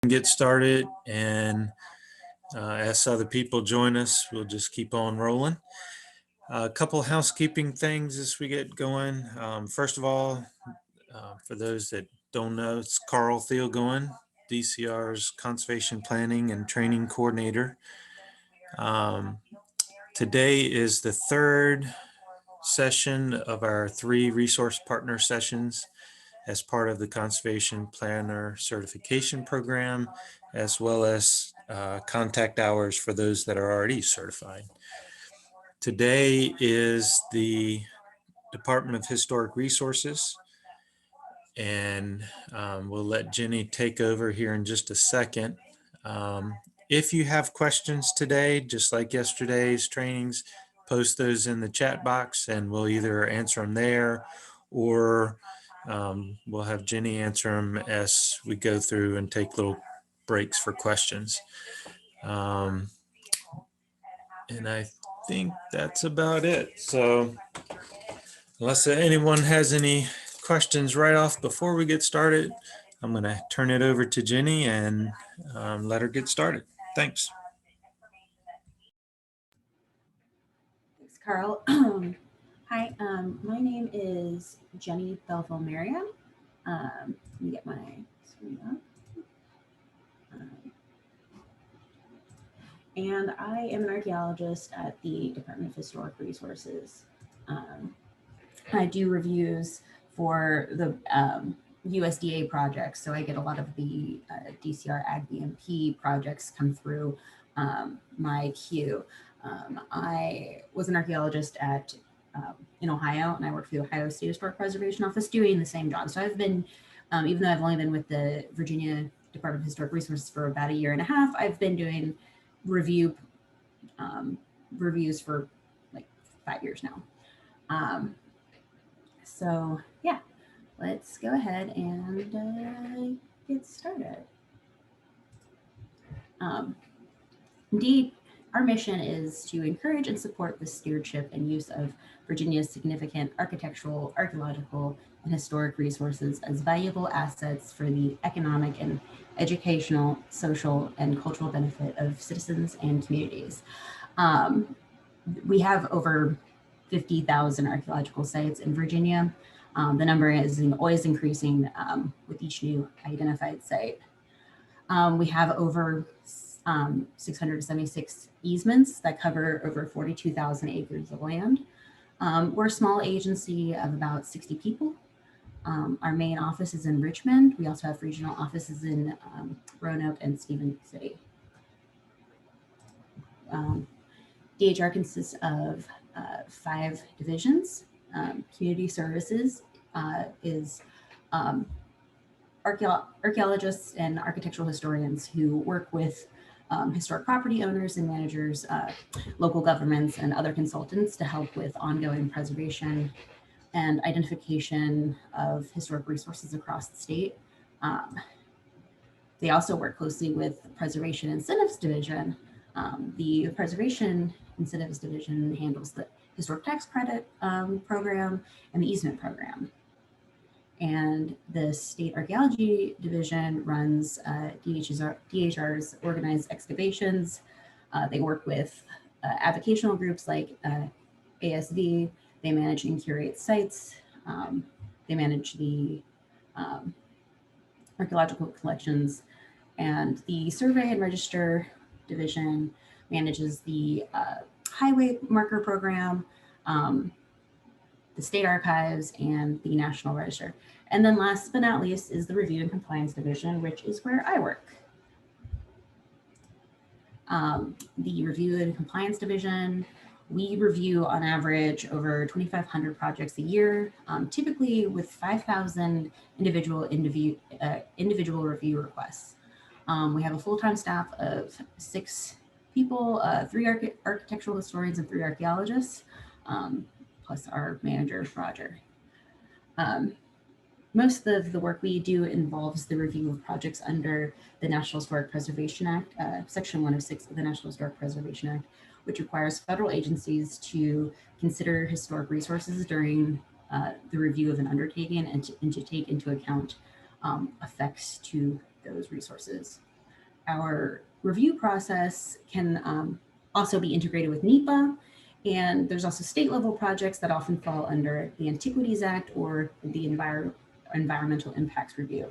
Get started and as other people join us, we'll just keep on rolling. A couple housekeeping things as we get going. First of all, for those that don't know, it's Carl Thielgoen, DCR's Conservation Planning and Training Coordinator. Today is the third session of our 3 resource partner sessions as part of the Conservation Planner Certification Program, as well as contact hours for those that are already certified. Today is the Department of Historic Resources, and we'll let Jenny take over here in just a second. If you have questions today, just like yesterday's trainings, post those in the chat box and we'll either answer them there or we'll have Jenny answer them as we go through and take little breaks for questions. And I think that's about it. So unless anyone has any questions right off before we get started, I'm going to turn it over to Jenny and let her get started. Thanks. Thanks, Carl. Hi, my name is Jenny Belville-Merriam. Let me get my screen up. And I am an archaeologist at the Department of Historic Resources. I do reviews for the USDA projects, so I get a lot of the DCR Ag BMP projects come through my queue. I was an archaeologist in Ohio, and I worked for the Ohio State Historic Preservation Office doing the same job. So I've been, even though I've only been with the Virginia Department of Historic Resources for about 1.5 years, I've been doing reviews for like 5 years now. So yeah, let's go ahead and get started. Indeed, our mission is to encourage and support the stewardship and use of Virginia's significant architectural, archaeological, and historic resources as valuable assets for the economic and educational, social, and cultural benefit of citizens and communities. We have over 50,000 archaeological sites in Virginia. The number is always increasing with each new identified site. We have over 676 easements that cover over 42,000 acres of land. We're a small agency of about 60 people. Our main office is in Richmond. We also have regional offices in Roanoke and Stephen City. DHR consists of 5 divisions. Community services is archaeologists and architectural historians who work with historic property owners and managers, local governments, and other consultants to help with ongoing preservation and identification of historic resources across the state. They also work closely with the Preservation Incentives Division. The Preservation Incentives Division handles the Historic Tax Credit program and the easement program. And the State Archaeology Division runs DHR's organized excavations. They work with avocational groups like ASV. They manage and curate sites. They manage the archaeological collections. And the Survey and Register Division manages the highway marker program, the state archives, and the National Register. And then last but not least is the Review and Compliance Division, which is where I work. The Review and Compliance Division, we review on average over 2,500 projects a year, typically with 5,000 individual review requests. We have a full-time staff of 6 people, 3 architectural historians and 3 archaeologists, plus our manager, Roger. Most of the work we do involves the review of projects under the National Historic Preservation Act, Section 106 of the National Historic Preservation Act, which requires federal agencies to consider historic resources during the review of an undertaking and to take into account effects to those resources. our review process can also be integrated with NEPA. And there's also state level projects that often fall under the Antiquities Act or the Environmental Impacts Review.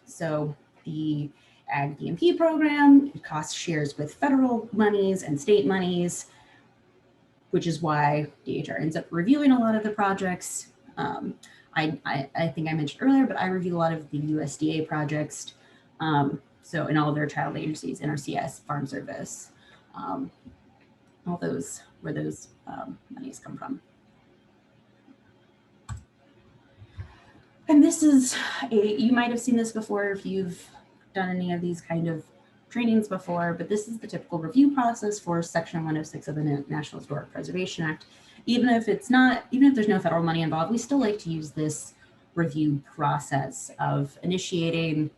So the Ag BMP program cost shares with federal monies and state monies, which is why DHR ends up reviewing a lot of the projects. I think I mentioned earlier, but I review a lot of the USDA projects. So in all of their child agencies, NRCS, Farm Service, all those, where those monies come from. And this is you might have seen this before if you've done any of these kind of trainings before, but this is the typical review process for Section 106 of the National Historic Preservation Act. Even if there's no federal money involved, we still like to use this review process of initiating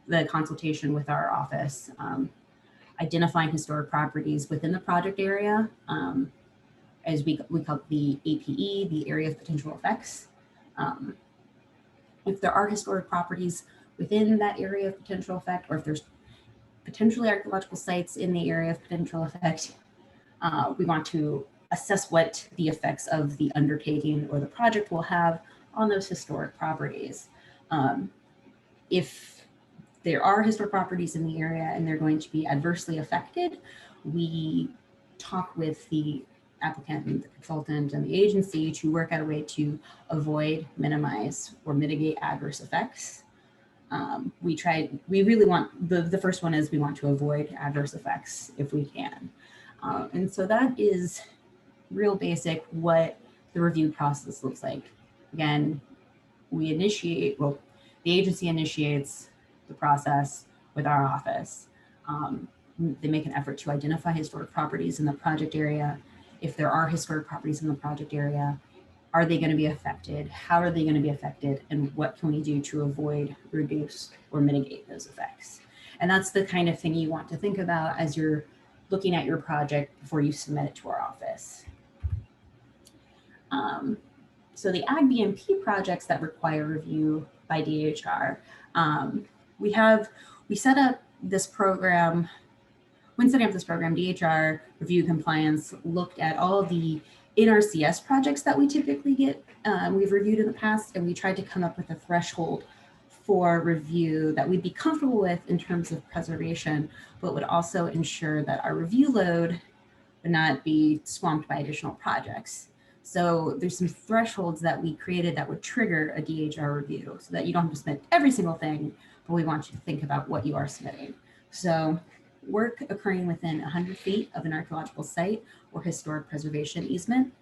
the consultation with our office, identifying historic properties within the project area, as we call it the APE, the area of potential effects. If there are historic properties within that area of potential effect, or if there's potentially archaeological sites in the area of potential effect, we want to assess what the effects of the undertaking or the project will have on those historic properties. If there are historic properties in the area and they're going to be adversely affected, we talk with the applicant and the consultant and the agency to work out a way to avoid, minimize, or mitigate adverse effects. We really want, the first one is we want to avoid adverse effects if we can. And so that is real basic what the review process looks like. Again, the agency initiates the process with our office. They make an effort to identify historic properties in the project area. If there are historic properties in the project area, are they going to be affected? How are they going to be affected? And what can we do to avoid, reduce, or mitigate those effects? And that's the kind of thing you want to think about as you're looking at your project before you submit it to our office. So the Ag BMP projects that require review by DHR, we set up this program. When setting up this program, DHR Review Compliance looked at all the NRCS projects that we typically get, we've reviewed in the past, and we tried to come up with a threshold for review that we'd be comfortable with in terms of preservation, but would also ensure that our review load would not be swamped by additional projects. So there's some thresholds that we created that would trigger a DHR review so that you don't have to submit every single thing, but we want you to think about what you are submitting. So work occurring within 100 feet of an archaeological site or historic preservation easement.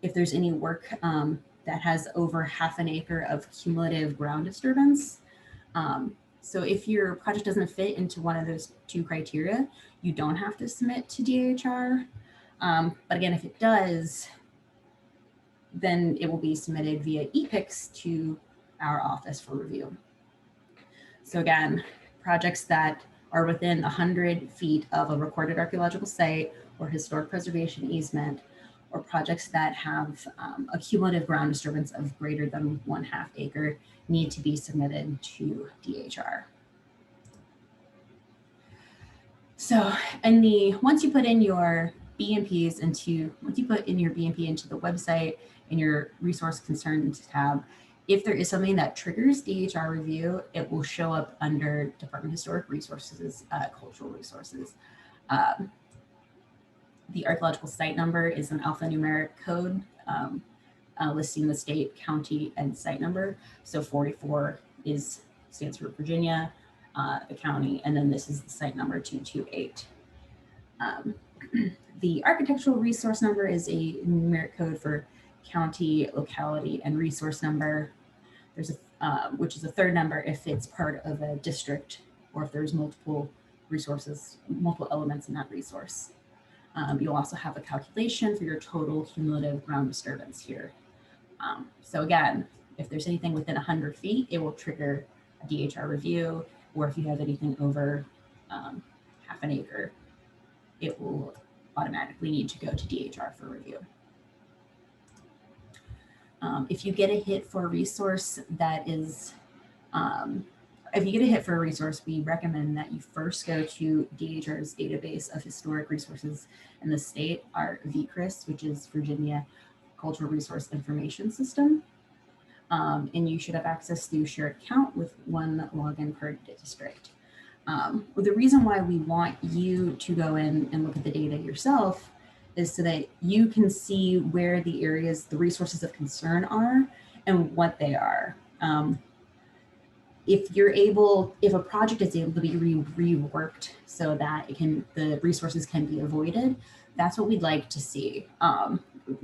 If there's any work that has over half an acre of cumulative ground disturbance. So if your project doesn't fit into one of those two criteria, you don't have to submit to DHR. But again, if it does, then it will be submitted via ePIX to our office for review. So again, projects that are within 100 feet of a recorded archaeological site or historic preservation easement, or projects that have a cumulative ground disturbance of greater than 1/2 acre need to be submitted to DHR. So, once you put in your BMP into the website in your resource concerns tab, if there is something that triggers DHR review, it will show up under Department of Historic Resources, Cultural Resources. The archaeological site number is an alphanumeric code listing the state, county, and site number. So 44 stands for Virginia, the county, and then this is the site number 228. The architectural resource number is a numeric code for county, locality, and resource number. There's which is a third number if it's part of a district or if there's multiple resources, multiple elements in that resource. You'll also have a calculation for your total cumulative ground disturbance here. So again, if there's anything within 100 feet, it will trigger a DHR review, or if you have anything over half an acre, it will automatically need to go to DHR for review. If you get a hit for a resource that is if you get a hit for a resource, we recommend that you first go to DHR's database of historic resources in the state, our VCRIS, which is Virginia Cultural Resource Information System. And you should have access through shared account with one login per district. Well, the reason why we want you to go in and look at the data yourself is so that you can see where the areas, the resources of concern are and what they are. If a project is able to be reworked so that the resources can be avoided, that's what we'd like to see.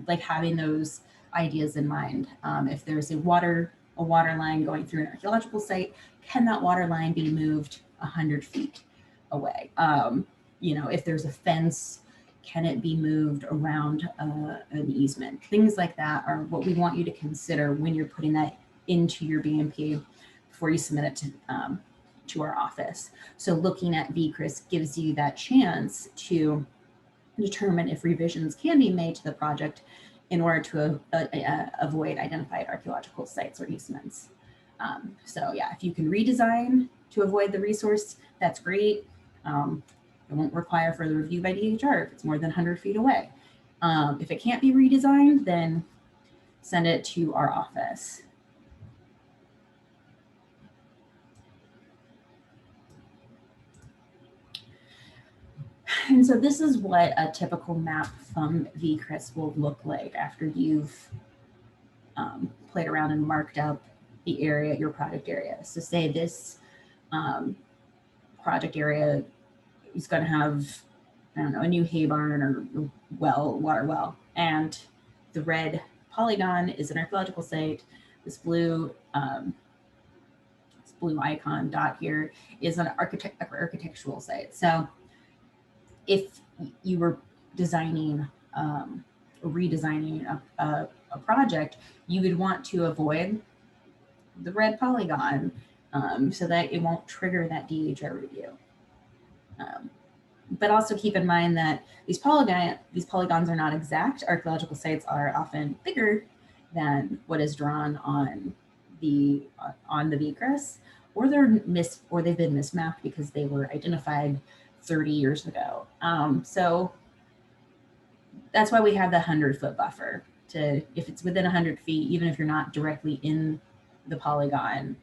Like having those ideas in mind. If there's a water line going through an archaeological site, can that water line be moved 100 feet away? If there's a fence, can it be moved around an easement? Things like that are what we want you to consider when you're putting that into your BMP before you submit it to our office. So looking at VCRIS gives you that chance to determine if revisions can be made to the project in order to avoid identified archaeological sites or easements. So yeah, if you can redesign to avoid the resource, that's great. It won't require further review by DHR if it's more than 100 feet away. If it can't be redesigned, then send it to our office. And so this is what a typical map from VCRIS will look like after you've played around and marked up the area, your project area. So say this project area is going to have, I don't know, a new hay barn or water well, and the red polygon is an archaeological site. This blue icon dot here is an architectural site. So if you were designing or redesigning a project, you would want to avoid the red polygon so that it won't trigger that DHR review. But also keep in mind that these polygons are not exact. Archaeological sites are often bigger than what is drawn on the VCRIS, or they've been mismapped because they were identified 30 years ago. So that's why we have the 100-foot buffer if it's within 100 feet, even if you're not directly in the polygon,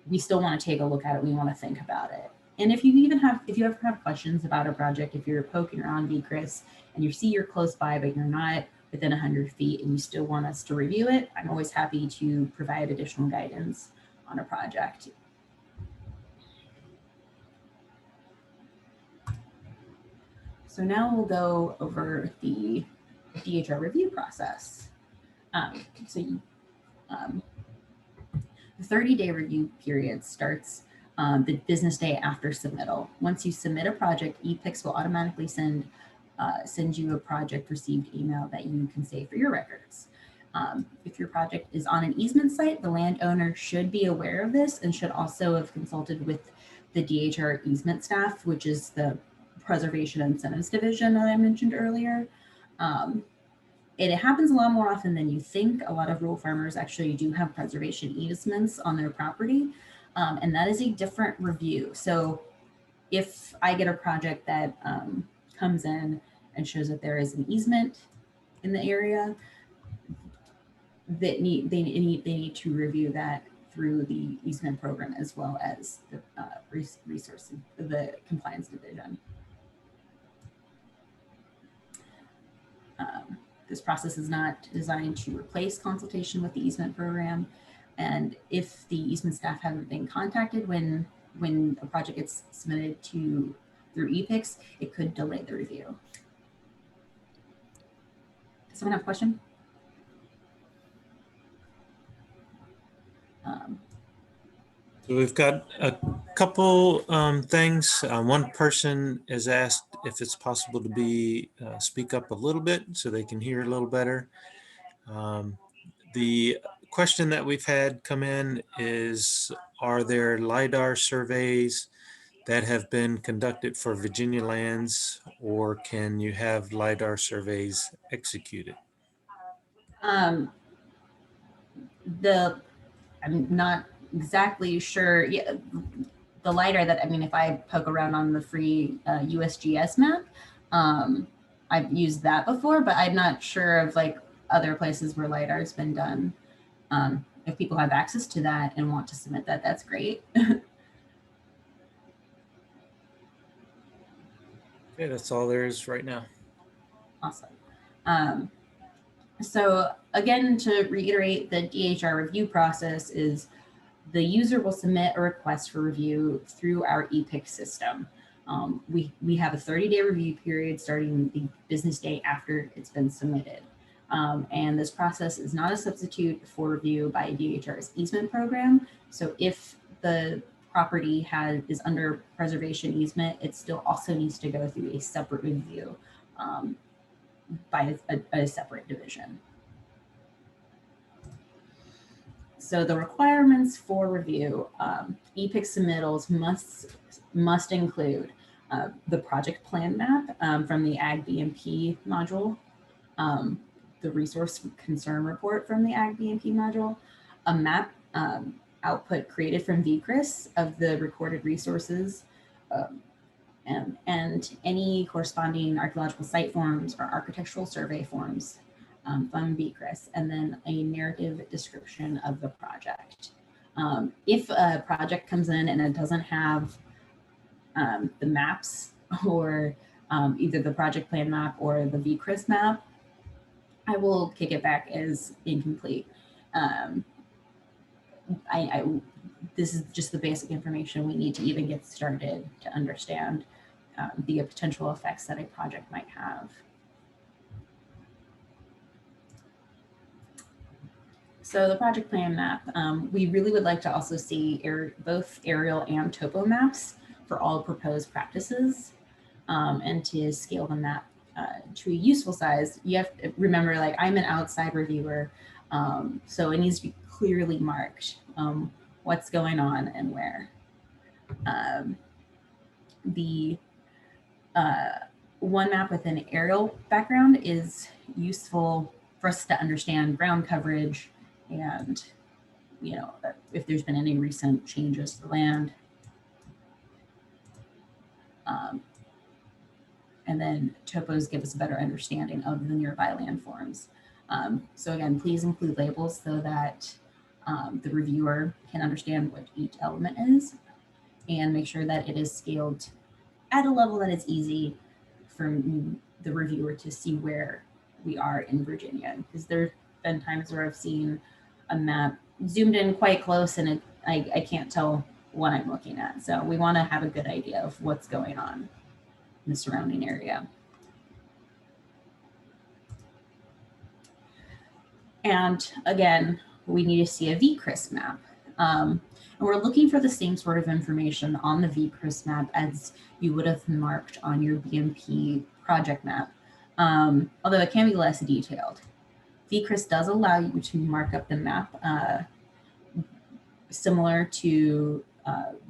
we still want to take a look at it. We want to think about it. And if you ever have questions about a project, if you're poking around VCRIS and you see you're close by, but you're not within 100 feet and you still want us to review it, I'm always happy to provide additional guidance on a project. So now we'll go over the DHR review process. The 30-day review period starts the business day after submittal. Once you submit a project, ePIX will automatically send you a project received email that you can save for your records. If your project is on an easement site, the landowner should be aware of this and should also have consulted with the DHR easement staff, which is the Preservation Incentives Division that I mentioned earlier. It happens a lot more often than you think. A lot of rural farmers actually do have preservation easements on their property, and that is a different review. So if I get a project that comes in and shows that there is an easement in the area, that they need to review that through the easement program as well as the compliance division. This process is not designed to replace consultation with the easement program. And if the easement staff haven't been contacted when a project gets submitted through ePIX, it could delay the review. Does someone have a question? So we've got a couple things. One person has asked if it's possible to speak up a little bit so they can hear a little better. The question that we've had come in is, are there LiDAR surveys that have been conducted for Virginia lands, or can you have LiDAR surveys executed? I'm not exactly sure. Yeah, the LiDAR that, I mean, if I poke around on the free USGS map, I've used that before, but I'm not sure of like other places where LiDAR has been done. If people have access to that and want to submit that, that's great. Okay, that's all there is right now. Awesome. So again, to reiterate, the DHR review process is the user will submit a request for review through our ePIX system. We have a 30-day review period starting the business day after it's been submitted. And this process is not a substitute for review by DHR's easement program. So if the property is under preservation easement, it still also needs to go through a separate review by a separate division. So the requirements for review, ePIX submittals must include the project plan map from the Ag BMP module, the resource concern report from the Ag BMP module, a map output created from VCRIS of the recorded resources, and any corresponding archaeological site forms or architectural survey forms from VCRIS, and then a narrative description of the project. If a project comes in and it doesn't have the maps or either the project plan map or the VCRIS map, I will kick it back as incomplete. This is just the basic information we need to even get started to understand the potential effects that a project might have. So the project plan map, we really would like to also see both aerial and topo maps for all proposed practices, and to scale the map to a useful size. You have to remember, like, I'm an outside reviewer, so it needs to be clearly marked what's going on and where. The one map with an aerial background is useful for us to understand ground coverage and, you know, if there's been any recent changes to land. And then topos give us a better understanding of the nearby landforms. So again, please include labels so that the reviewer can understand what each element is, and make sure that it is scaled at a level that is easy for the reviewer to see where we are in Virginia. Because there's been times where I've seen a map zoomed in quite close and I can't tell what I'm looking at. So we want to have a good idea of what's going on in the surrounding area. And again, we need to see a VCRIS map. And we're looking for the same sort of information on the VCRIS map as you would have marked on your BMP project map, although it can be less detailed. VCRIS does allow you to mark up the map similar to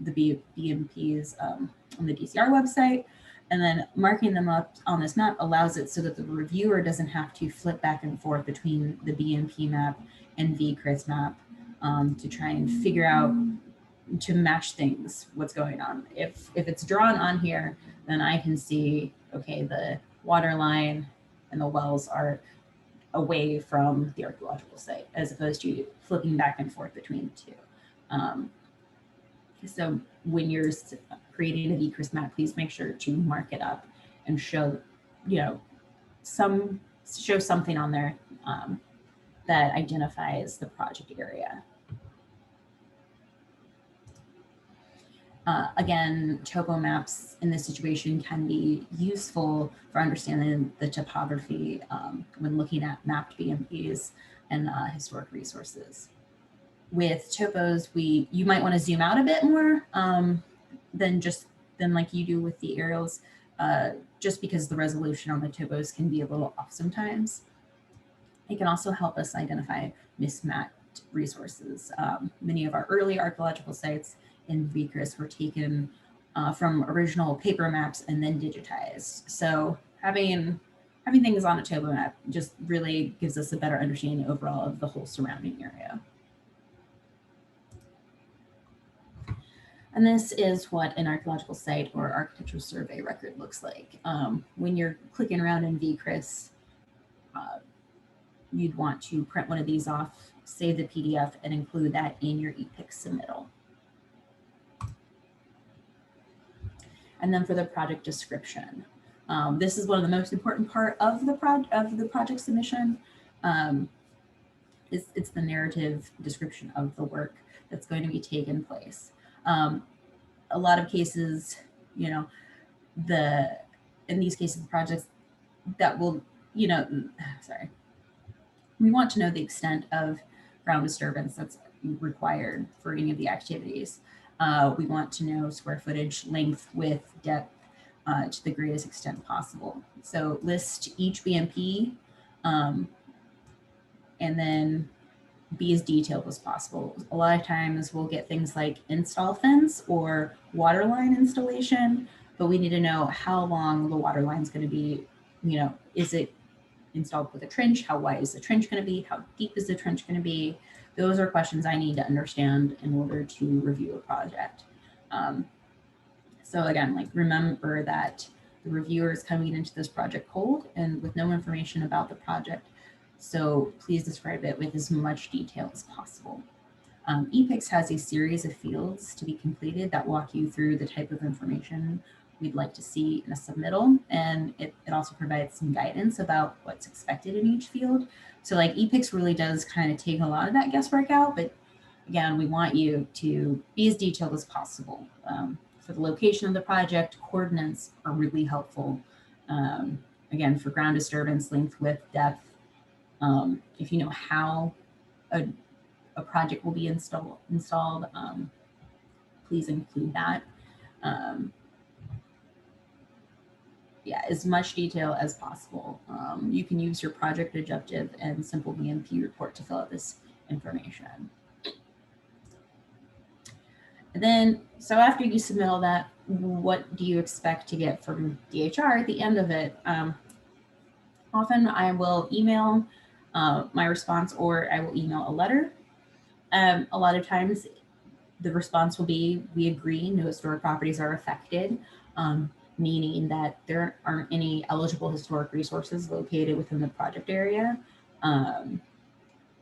the BMPs on the DCR website. And then marking them up on this map allows it so that the reviewer doesn't have to flip back and forth between the BMP map and VCRIS map to try and figure out, to match things, what's going on. If it's drawn on here, then I can see, okay, the water line and the wells are away from the archaeological site, as opposed to flipping back and forth between the two. So when you're creating a VCRIS map, please make sure to mark it up and show, you know, show something on there that identifies the project area. Again, topo maps in this situation can be useful for understanding the topography when looking at mapped BMPs and historic resources. With topos, you might want to zoom out a bit more than like you do with the aerials, just because the resolution on the topos can be a little off sometimes. It can also help us identify mismatched resources. Many of our early archaeological sites in VCRIS were taken from original paper maps and then digitized. So having things on a topo map just really gives us a better understanding overall of the whole surrounding area. And this is what an archaeological site or architectural survey record looks like. When you're clicking around in VCRIS, you'd want to print one of these off, save the PDF, and include that in your ePIX submittal. And then for the project description, this is one of the most important part of the project submission. It's the narrative description of the work that's going to be taken place. A lot of cases, you know, in these cases, the projects that will, you know, sorry, we want to know the extent of ground disturbance that's required for any of the activities. We want to know square footage, length, width, depth, to the greatest extent possible. So list each BMP, and then be as detailed as possible. A lot of times we'll get things like install fence or water line installation, but we need to know how long the water line is going to be. You know, is it installed with a trench? How wide is the trench going to be? How deep is the trench going to be? Those are questions I need to understand in order to review a project. So again, like, remember that the reviewer is coming into this project cold and with no information about the project. So please describe it with as much detail as possible. ePIX has a series of fields to be completed that walk you through the type of information we'd like to see in a submittal. And it also provides some guidance about what's expected in each field. So like ePIX really does kind of take a lot of that guesswork out, but again, we want you to be as detailed as possible. For the location of the project, coordinates are really helpful. Again, for ground disturbance, length, width, depth. If you know how a project will be installed, please include that. Yeah, as much detail as possible. You can use your project objective and simple BMP report to fill out this information. And then, so after you submit all that, what do you expect to get from DHR at the end of it? Often I will email my response, or I will email a letter. A lot of times the response will be, we agree, no historic properties are affected, meaning that there aren't any eligible historic resources located within the project area.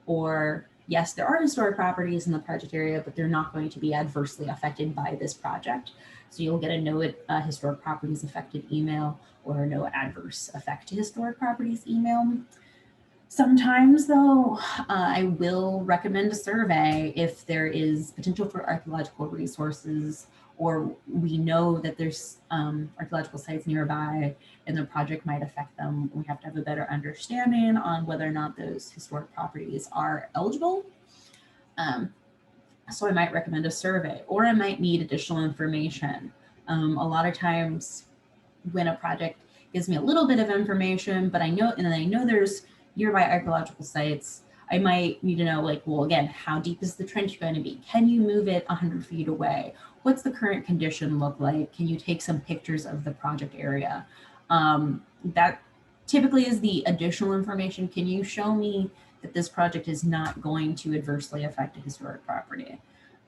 Or yes, there are historic properties in the project area, but they're not going to be adversely affected by this project. So you'll get a no historic properties affected email, or a no adverse effect to historic properties email. Sometimes though, I will recommend a survey if there is potential for archaeological resources, or we know that there's archaeological sites nearby and the project might affect them. We have to have a better understanding on whether or not those historic properties are eligible. So I might recommend a survey, or I might need additional information. A lot of times when a project gives me a little bit of information, but I know there's nearby archaeological sites, I might need to know, like, well, again, how deep is the trench going to be? Can you move it 100 feet away? What's the current condition look like? Can you take some pictures of the project area? That typically is the additional information. Can you show me that this project is not going to adversely affect a historic property?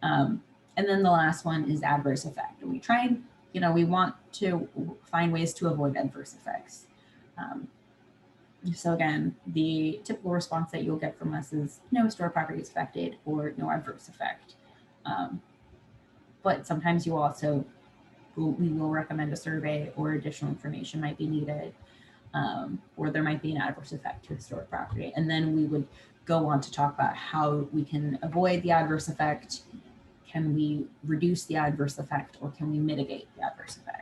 And then the last one is adverse effect. We try and, we want to find ways to avoid adverse effects. So again, the typical response that you'll get from us is no historic property is affected, or no adverse effect. But sometimes we will recommend a survey, or additional information might be needed, or there might be an adverse effect to historic property. And then we would go on to talk about how we can avoid the adverse effect. Can we reduce the adverse effect, or can we mitigate the adverse effect?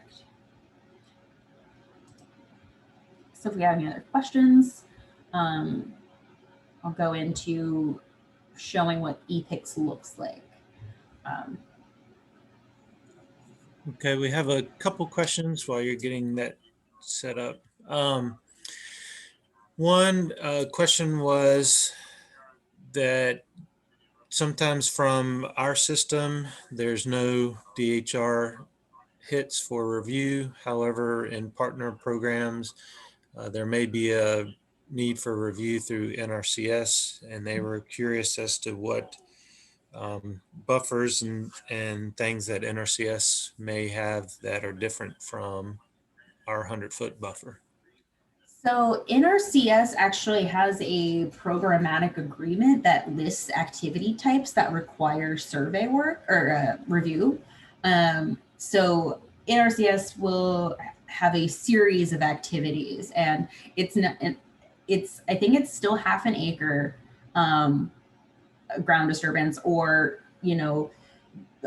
So if we have any other questions, I'll go into showing what ePIX looks like. Okay, we have a couple questions while you're getting that set up. One question was that sometimes from our system, there's no DHR hits for review. However, in partner programs, there may be a need for review through NRCS, and they were curious as to what buffers and things that NRCS may have that are different from our 100-foot buffer? So NRCS actually has a programmatic agreement that lists activity types that require survey work or review. So NRCS will have a series of activities, and it's not. I think it's still half an acre ground disturbance, or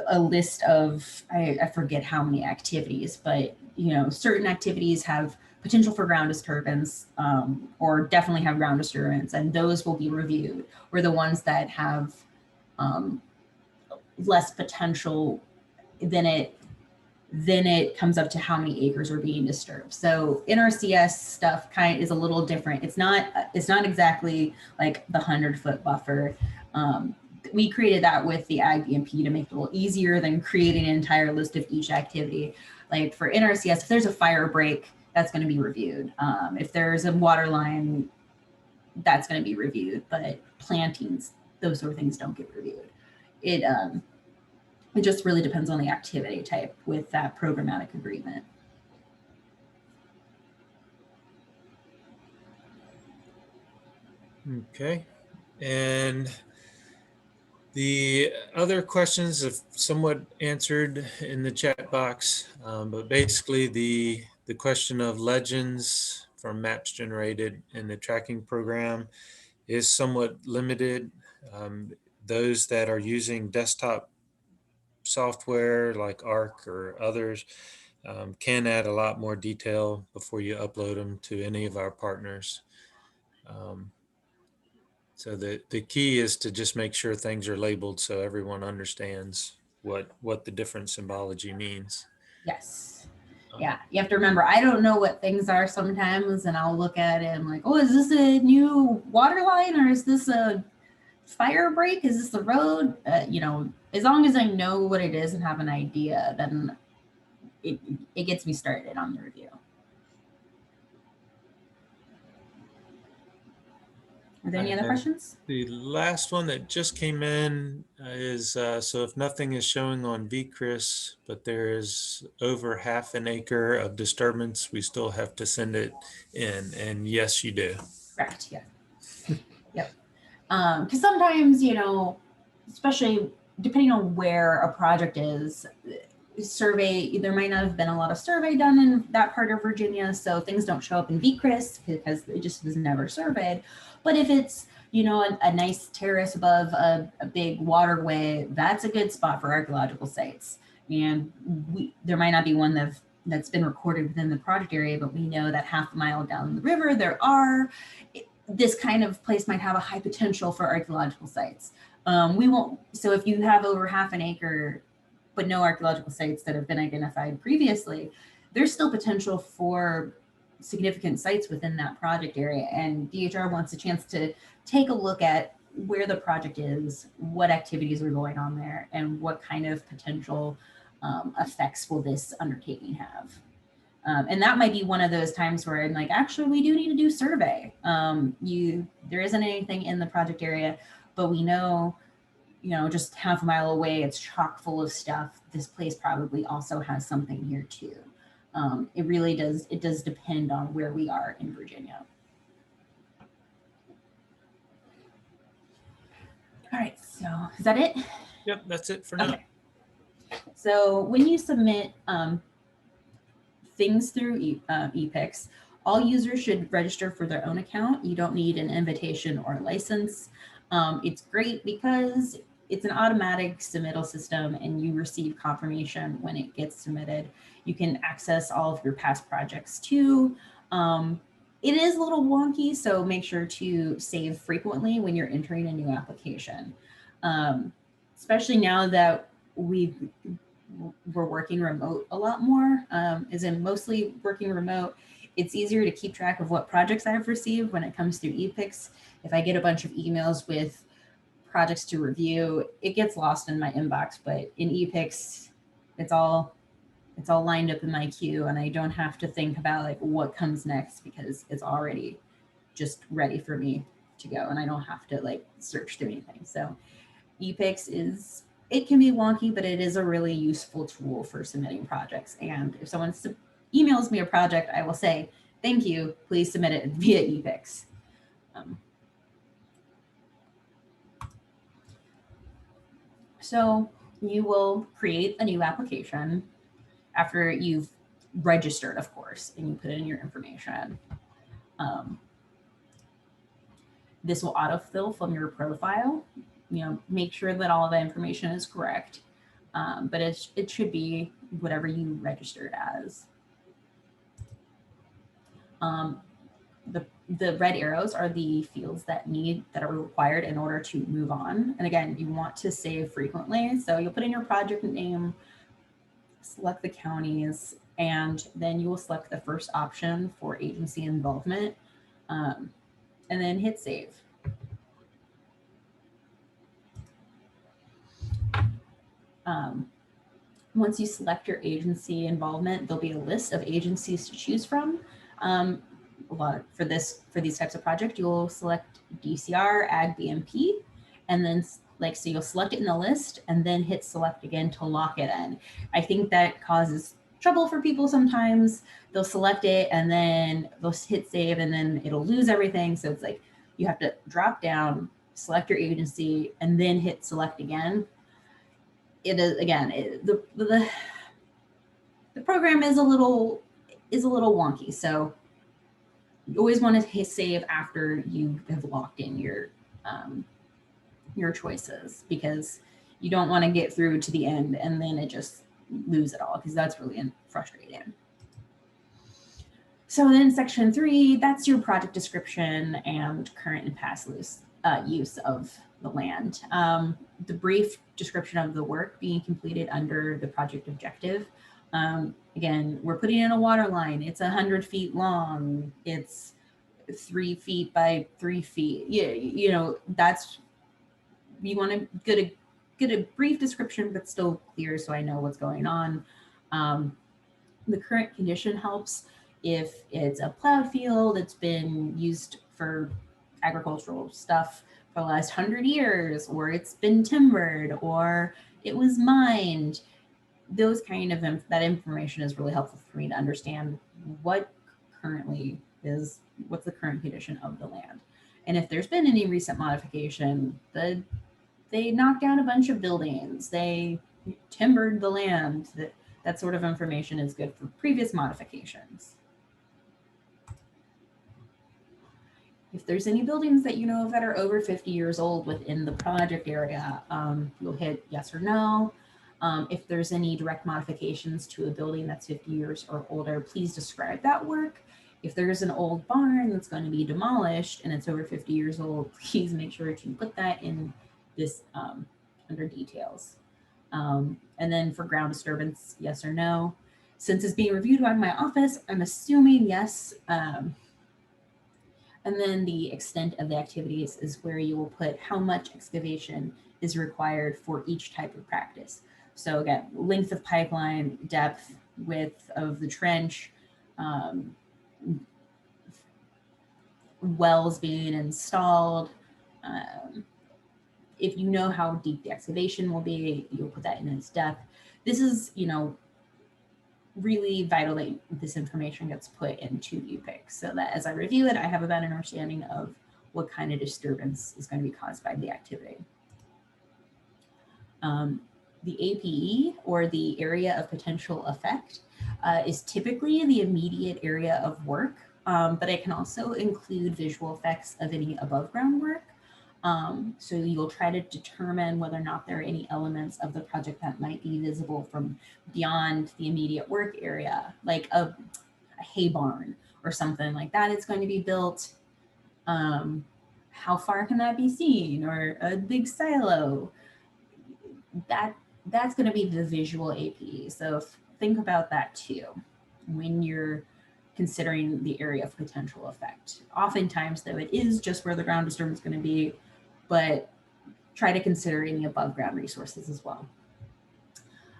a list of I forget how many activities, but certain activities have potential for ground disturbance, or definitely have ground disturbance, and those will be reviewed. Or the ones that have less potential, then it comes up to how many acres are being disturbed. So NRCS stuff kind of is a little different. It's not exactly like the 100-foot buffer. We created that with the Ag BMP to make it a little easier than creating an entire list of each activity. Like for NRCS, if there's a fire break, that's going to be reviewed. If there's a water line, that's going to be reviewed. But plantings, those sort of things don't get reviewed. It just really depends on the activity type with that programmatic agreement. Okay. And the other questions have somewhat answered in the chat box, but basically the question of legends from maps generated in the tracking program is somewhat limited. Those that are using desktop software like Arc or others can add a lot more detail before you upload them to any of our partners. So the key is to just make sure things are labeled so everyone understands what the different symbology means. Yes. Yeah, you have to remember, I don't know what things are sometimes, and I'll look at it and I'm like, oh, is this a new water line, or is this a fire break? Is this the road? As long as I know what it is and have an idea, then it gets me started on the review. Are there any other questions? The last one that just came in is, so if nothing is showing on VCRIS, but there is over half an acre of disturbance, we still have to send it in. And yes, you do. Correct, yeah. Yep. Because sometimes, especially depending on where a project is, there might not have been a lot of survey done in that part of Virginia, so things don't show up in VCRIS because it just was never surveyed. But if it's a nice terrace above a big waterway, that's a good spot for archaeological sites. And there might not be one that's been recorded within the project area, but we know that half a mile down the river this kind of place might have a high potential for archaeological sites. So if you have over half an acre but no archaeological sites that have been identified previously, there's still potential for significant sites within that project area. And DHR wants a chance to take a look at where the project is, what activities are going on there, and what kind of potential effects will this undertaking have. And that might be one of those times where I'm like, actually, we do need to do survey. There isn't anything in the project area, but we know, just half a mile away, it's chock full of stuff. This place probably also has something here too. It really does. It does depend on where we are in Virginia. All right. So is that it? Yep, that's it for now. Okay. So when you submit things through ePIX, all users should register for their own account. You don't need an invitation or a license. It's great because it's an automatic submittal system and you receive confirmation when it gets submitted. You can access all of your past projects too. It is a little wonky, so make sure to save frequently when you're entering a new application. Especially now that we're working remote a lot more, as in mostly working remote, it's easier to keep track of what projects I've received when it comes through ePIX. If I get a bunch of emails with projects to review, it gets lost in my inbox, but in ePIX, it's all lined up in my queue, and I don't have to think about like what comes next because it's already just ready for me to go, and I don't have to like search through anything. So ePIX it can be wonky, but it is a really useful tool for submitting projects. And if someone emails me a project, I will say, thank you, please submit it via ePIX. So you will create a new application after you've registered, of course, and you put in your information. This will autofill from your profile. Make sure that all of the information is correct, but it should be whatever you registered as. The red arrows are the fields that are required in order to move on. And again, you want to save frequently. So you'll put in your project name, select the counties, and then you will select the first option for agency involvement, and then hit save. Once you select your agency involvement, there'll be a list of agencies to choose from. For these types of projects, you'll select DCR, Ag, BMP, and then so you'll select it in the list and then hit select again to lock it in. I think that causes trouble for people sometimes. They'll select it and then they'll hit save and then it'll lose everything. So it's like you have to drop down, select your agency, and then hit select again. It is again the program is a little wonky, so you always want to hit save after you have locked in your choices, because you don't want to get through to the end and then it just lose it all, because that's really frustrating. So then section 3, that's your project description and current and past use of the land. The brief description of the work being completed under the project objective. Again, we're putting in a water line. It's 100 feet long. It's 3 feet by 3 feet. You want to get a brief description, but still clear so I know what's going on. The current condition helps if it's a plowed field, it's been used for agricultural stuff for the last 100 years, or it's been timbered, or it was mined. Those kind of that information is really helpful for me to understand what's the current condition of the land. And if there's been any recent modification, they knocked down a bunch of buildings, they timbered the land, that sort of information is good for previous modifications. If there's any buildings that you know of that are over 50 years old within the project area, you'll hit yes or no. If there's any direct modifications to a building that's 50 years or older, please describe that work. If there's an old barn that's going to be demolished and it's over 50 years old, please make sure to put that in this under details. And then for ground disturbance, yes or no. Since it's being reviewed by my office, I'm assuming yes. And then the extent of the activities is where you will put how much excavation is required for each type of practice. So again, length of pipeline, depth, width of the trench, wells being installed. If you know how deep the excavation will be, you'll put that in its depth. This is, really vital that this information gets put into ePIX so that as I review it, I have a better understanding of what kind of disturbance is going to be caused by the activity. The APE, or the area of potential effect, is typically the immediate area of work, but it can also include visual effects of any above ground work. So you'll try to determine whether or not there are any elements of the project that might be visible from beyond the immediate work area, like a hay barn or something like that. It's going to be built. How far can that be seen? Or a big silo. That's going to be the visual APE. So think about that too when you're considering the area of potential effect. Oftentimes, though, it is just where the ground disturbance is going to be, but try to consider any above ground resources as well.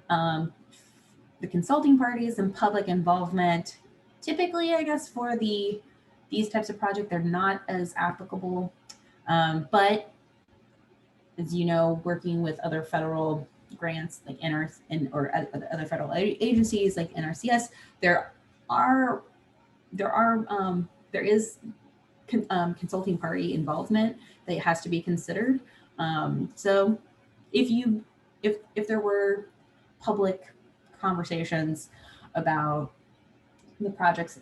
The consulting parties and public involvement, typically, I guess, for these types of projects, they're not as applicable, but as you know, working with other federal grants like or other federal agencies like NRCS, there is consulting party involvement that has to be considered. So if there were public conversations about the projects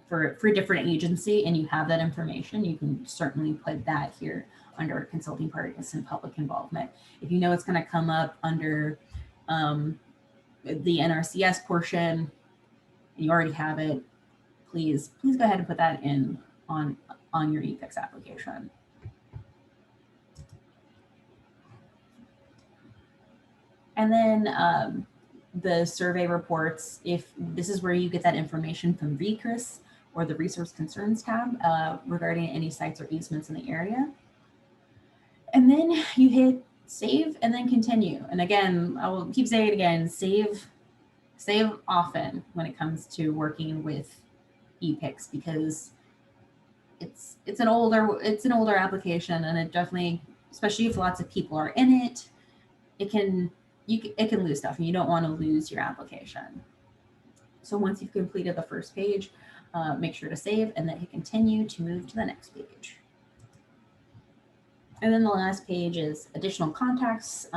for a different agency and you have that information, you can certainly put that here under consulting parties and public involvement. If you know it's going to come up under the NRCS portion and you already have it, please go ahead and put that in on your ePIX application. And then the survey reports, if this is where you get that information from VCRIS or the Resource Concerns tab regarding any sites or easements in the area. And then you hit save and then continue. And again, I will keep saying it again, save often when it comes to working with ePIX, because it's an older application, and it definitely, especially if lots of people are in it, it can lose stuff, and you don't want to lose your application. So once you've completed the first page, make sure to save and then hit continue to move to the next page. And then the last page is additional contacts,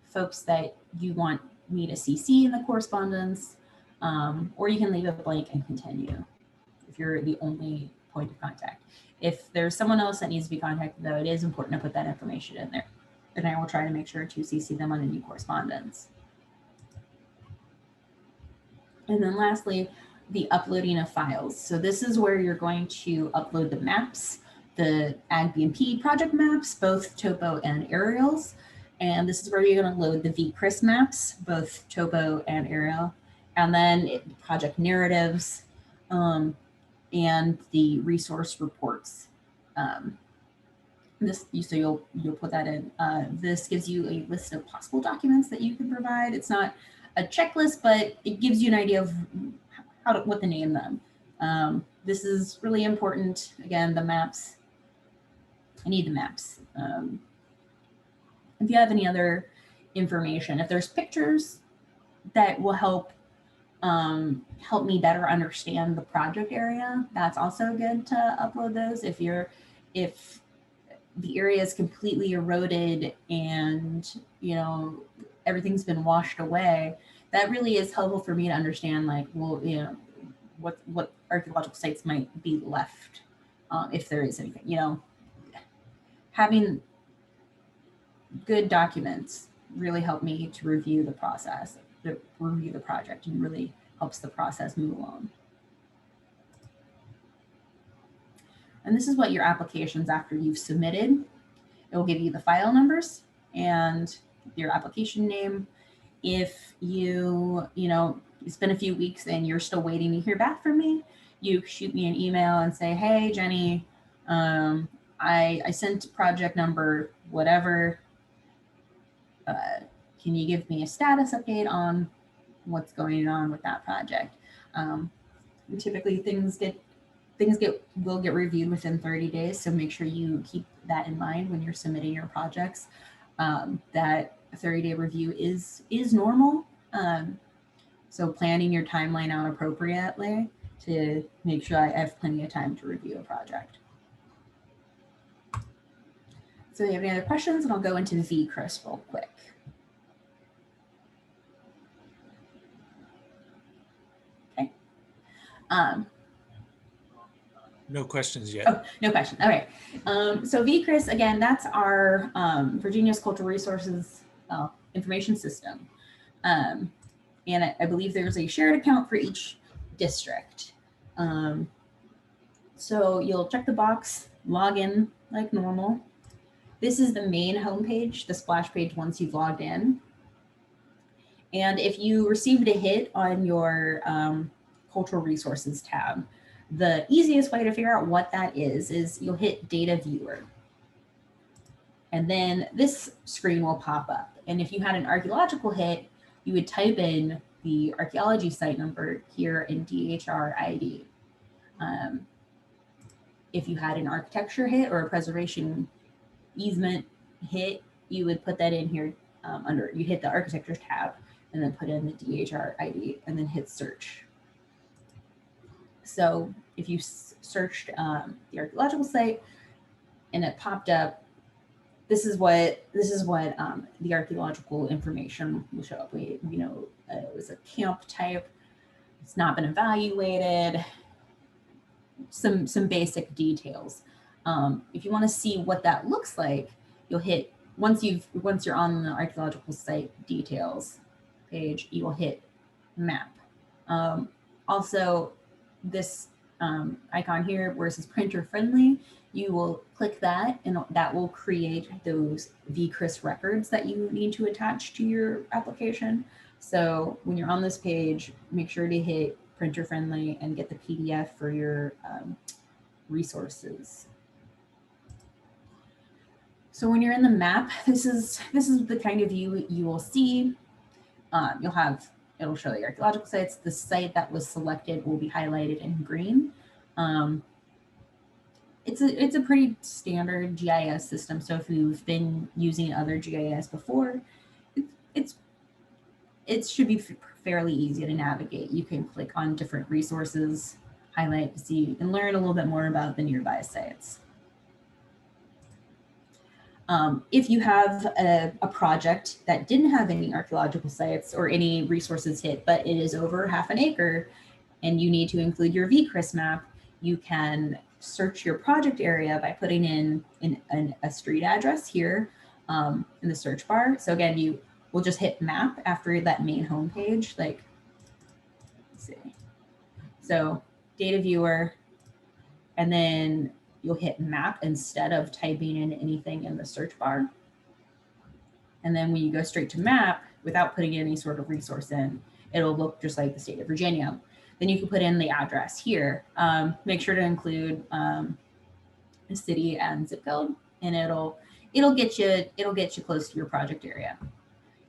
folks that you want me to CC in the correspondence, or you can leave it blank and continue if you're the only point of contact. If there's someone else that needs to be contacted, though, it is important to put that information in there. And I will try to make sure to CC them on any correspondence. And then lastly, the uploading of files. So this is where you're going to upload the maps, the AgBMP project maps, both topo and aerials. And this is where you're going to load the VCRIS maps, both topo and aerial, and then project narratives and the resource reports. So you'll put that in. This gives you a list of possible documents that you can provide. It's not a checklist, but it gives you an idea of what to name them. This is really important. Again, the maps. I need the maps. If you have any other information, if there's pictures that will help me better understand the project area, that's also good to upload those. If the area is completely eroded and everything's been washed away, that really is helpful for me to understand, like, well, what archaeological sites might be left, if there is anything. Having good documents really help me to review the process, review the project, and really helps the process move along. And this is what your applications after you've submitted. It will give you the file numbers and your application name. If it's been a few weeks and you're still waiting to hear back from me, you shoot me an email and say, hey, Jenny, I sent project number whatever. Can you give me a status update on what's going on with that project? Typically things will get reviewed within 30 days. So make sure you keep that in mind when you're submitting your projects. That 30-day review is normal. So planning your timeline out appropriately to make sure I have plenty of time to review a project. So if you have any other questions, and I'll go into VCRIS real quick. Okay. No questions yet. Oh, no question. All right. So VCRIS, again, that's our Virginia's Cultural Resources information system. And I believe there's a shared account for each district. So you'll check the box, log in like normal. This is the main homepage, the splash page once you've logged in. And if you received a hit on your Cultural Resources tab, the easiest way to figure out what that is you'll hit Data Viewer. And then this screen will pop up. And if you had an archaeological hit, you would type in the archaeology site number here in DHR ID. If you had an architecture hit or a preservation easement you would put that in here under, you hit the architecture tab and then put in the DHR ID and then hit search. So if you searched the archaeological site and it popped up, this is what the archaeological information will show up. It was a camp type. It's not been evaluated. Some basic details. If you want to see what that looks like, you'll hit once you're on the archaeological site details page, you will hit map. Also, this icon here where it says printer friendly, you will click that and that will create those VCRIS records that you need to attach to your application. So when you're on this page, make sure to hit printer friendly and get the PDF for your resources. So when you're in the map, this is the kind of view you will see. It'll show the archaeological sites. The site that was selected will be highlighted in green. It's a pretty standard GIS system. So if you've been using other GIS before, it should be fairly easy to navigate. You can click on different resources, highlight to see and learn a little bit more about the nearby sites. If you have a project that didn't have any archaeological sites or any resources hit, but it is over half an acre and you need to include your VCRIS map, you can search your project area by putting in a street address here in the search bar. So again, you will just hit map after that main home page. Like, let's see. So data viewer, and then you'll hit map instead of typing in anything in the search bar. And then when you go straight to map without putting any sort of resource in, it'll look just like the state of Virginia. Then you can put in the address here. Make sure to include the city and zip code, and it'll get you close to your project area.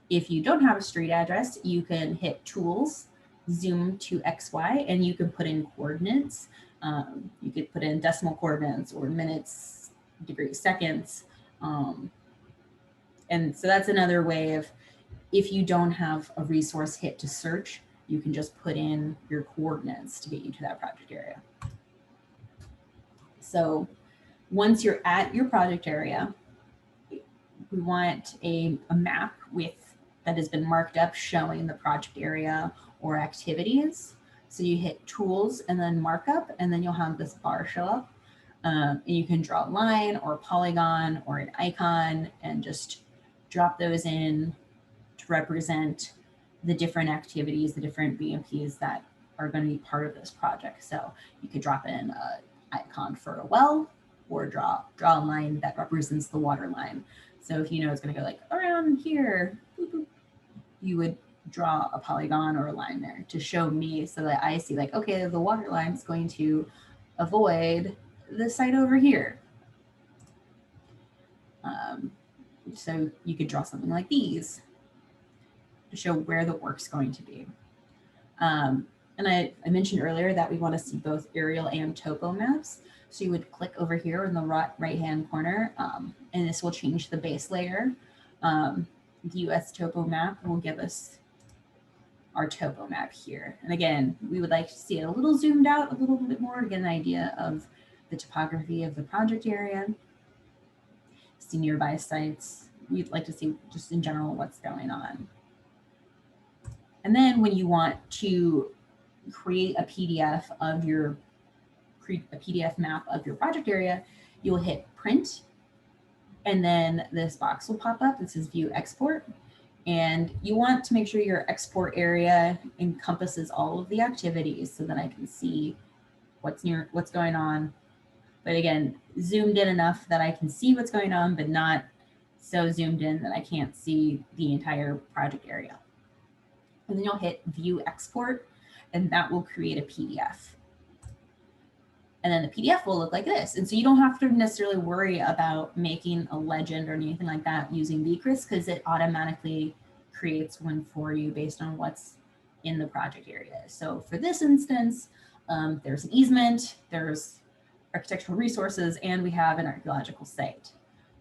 If you don't have a street address, you can hit tools, zoom to XY, and you can put in coordinates. You could put in decimal coordinates or minutes, degrees, seconds. And so that's another way of, if you don't have a resource hit to search, you can just put in your coordinates to get you to that project area. So once you're at your project area, we want a map that has been marked up showing the project area or activities. So you hit tools and then markup, and then you'll have this bar show up. And you can draw a line or a polygon or an icon and just drop those in to represent the different activities, the different BMPs that are going to be part of this project. So you could drop in an icon for a well, or draw a line that represents the water line. So if you know it's going to go like around here, boop, boop, you would draw a polygon or a line there to show me, so that I see like, okay, the water line is going to avoid the site over here. So you could draw something like these to show where the work's going to be. And I mentioned earlier that we want to see both aerial and topo maps. So you would click over here in the right-hand corner, and this will change the base layer. The US topo map will give us our topo map here. And again, we would like to see it a little zoomed out a little bit more to get an idea of the topography of the project area, see nearby sites. We'd like to see just in general what's going on. And then when you want to create a PDF map of your project area, you will hit print, and then this box will pop up that says view export. And you want to make sure your export area encompasses all of the activities so that I can see what's going on. But again, zoomed in enough that I can see what's going on, but not so zoomed in that I can't see the entire project area. And then you'll hit view export, and that will create a PDF. And then the PDF will look like this. And so you don't have to necessarily worry about making a legend or anything like that using VCRIS, because it automatically creates one for you based on what's in the project area. So for this instance, there's an easement, there's architectural resources, and we have an archaeological site.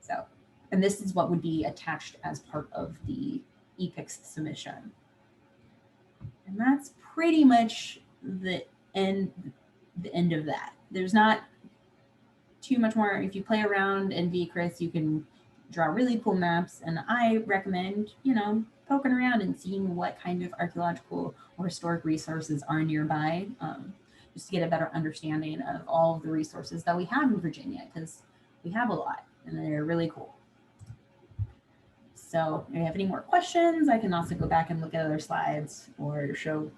So And this is what would be attached as part of the ePIX submission. And that's pretty much the end of that. There's not too much more. If you play around in VCRIS, you can draw really cool maps. And I recommend, poking around and seeing what kind of archaeological or historic resources are nearby, just to get a better understanding of all of the resources that we have in Virginia, because we have a lot and they're really cool. So if you have any more questions, I can also go back and look at other slides or show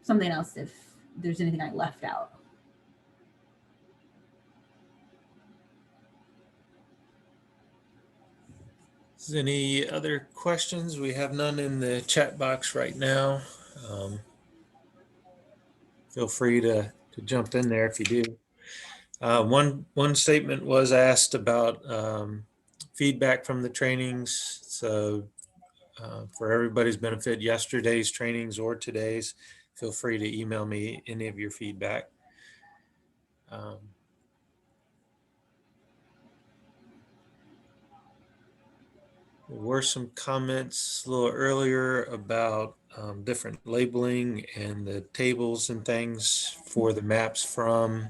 something else if there's anything I left out. Is any other questions? We have none in the chat box right now. Feel free to jump in there if you do. One statement was asked about feedback from the trainings. So for everybody's benefit, yesterday's trainings or today's, feel free to email me any of your feedback. There were some comments a little earlier about different labeling and the tables and things for the maps from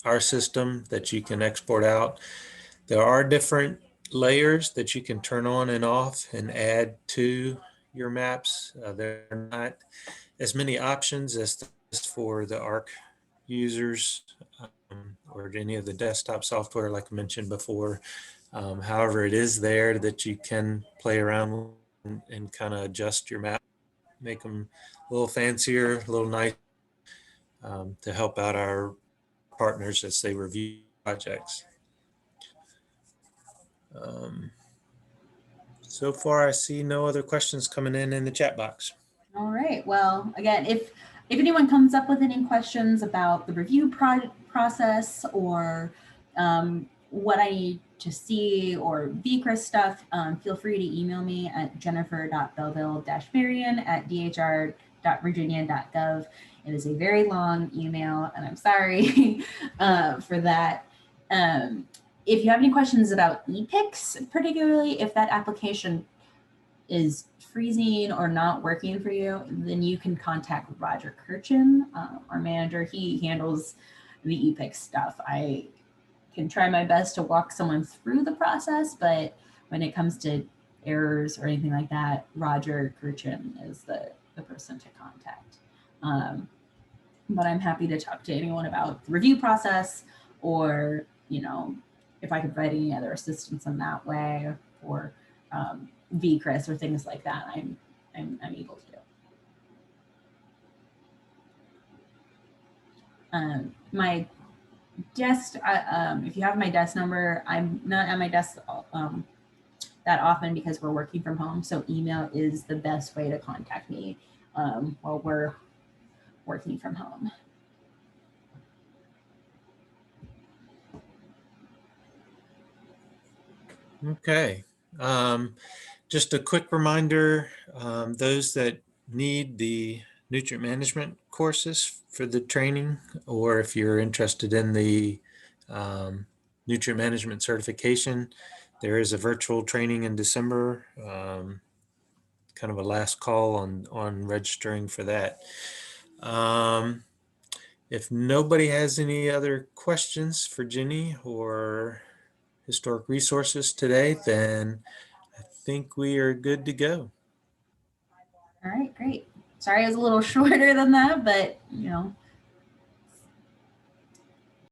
our system that you can export out. There are different layers that you can turn on and off and add to your maps. There are not as many options as for the Arc users or any of the desktop software, like I mentioned before. However, it is there that you can play around and kind of adjust your map, make them a little fancier, a little nicer, to help out our partners as they review projects. So far, I see no other questions coming in the chat box. All right. Well, again, if anyone comes up with any questions about the review process or what I need to see or VCRIS stuff, feel free to email me at jennifer.belville-marion@dhr.virginia.gov. It is a very long email, and I'm sorry for that. If you have any questions about ePIX, particularly if that application is freezing or not working for you, then you can contact Roger Kirchin, our manager. He handles the ePIX stuff. I can try my best to walk someone through the process, but when it comes to errors or anything like that, Roger Kirchin is the person to contact. But I'm happy to talk to anyone about the review process, or if I could provide any other assistance in that way, or VCRIS or things like that. I'm able to do. My desk, if you have my desk number, I'm not at my desk that often because we're working from home. So email is the best way to contact me while we're working from home. Okay. Just a quick reminder, those that need the nutrient management courses for the training, or if you're interested in the nutrient management certification, there is a virtual training in December, kind of a last call on registering for that. If nobody has any other questions for Jenny or historic resources today, then I think we are good to go. All right, great. Sorry, it was a little shorter than that, but